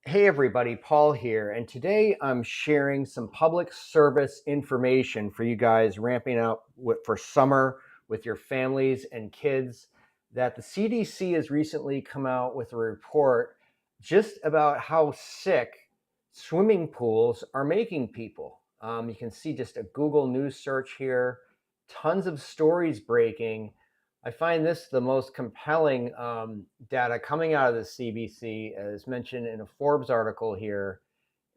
Hey everybody, Paul here, and today I'm sharing some public service information for you guys ramping up for summer with your families and kids. That the CDC has recently come out with a report just about how sick swimming pools are making people. You can see just a Google News search here, tons of stories breaking. I find this the most compelling data coming out of the CBC, as mentioned in a Forbes article here,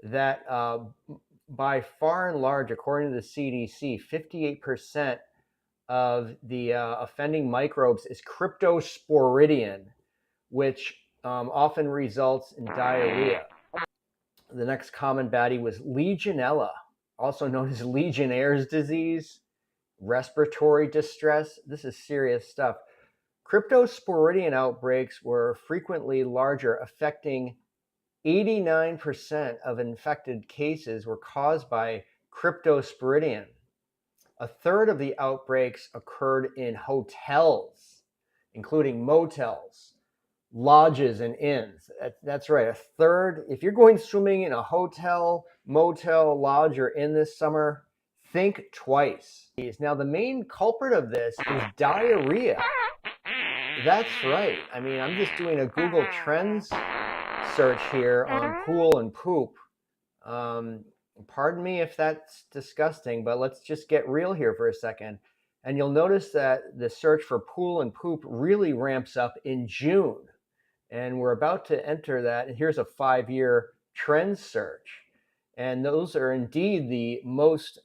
that by far and large, according to the CDC, 58% of the offending microbes is Cryptosporidium, which often results in diarrhea. The next common baddie was Legionella, also known as Legionnaires disease, respiratory distress. This is serious stuff. Cryptosporidium outbreaks were frequently larger, affecting 89% of infected cases were caused by Cryptosporidium. A third of the outbreaks occurred in hotels, including motels, lodges, and inns. That's right, a third. If you're going swimming in a hotel, motel, lodge, or inn this summer, think twice. Now, the main culprit of this is diarrhea. That's right. I mean, I'm just doing a Google Trends search here on pool and poop. Um, Pardon me if that's disgusting, but let's just get real here for a second. And you'll notice that the search for pool and poop really ramps up in June. And we're about to enter that. And here's a 5-year trend search. And those are indeed the most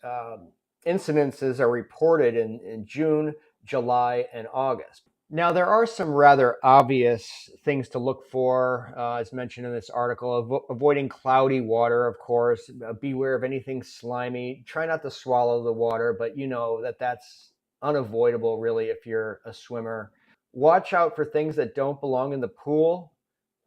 incidences are reported in June, July, and August. Now, there are some rather obvious things to look for, as mentioned in this article. Avoiding cloudy water, of course. Beware of anything slimy. Try not to swallow the water, but you know that that's unavoidable, really, if you're a swimmer. Watch out for things that don't belong in the pool.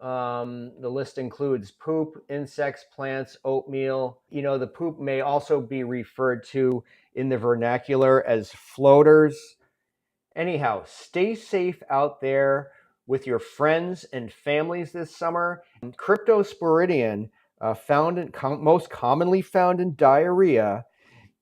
The list includes poop, insects, plants, oatmeal. You know, the poop may also be referred to in the vernacular as floaters. Anyhow, stay safe out there with your friends and families this summer. Cryptosporidium, most commonly found in diarrhea,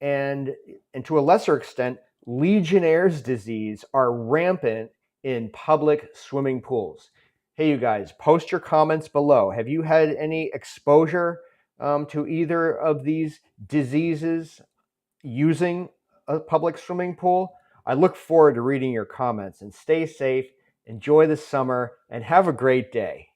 and to a lesser extent, Legionnaires disease are rampant in public swimming pools. Hey, you guys, post your comments below. Have you had any exposure to either of these diseases using a public swimming pool? I look forward to reading your comments, and stay safe, enjoy the summer, and have a great day.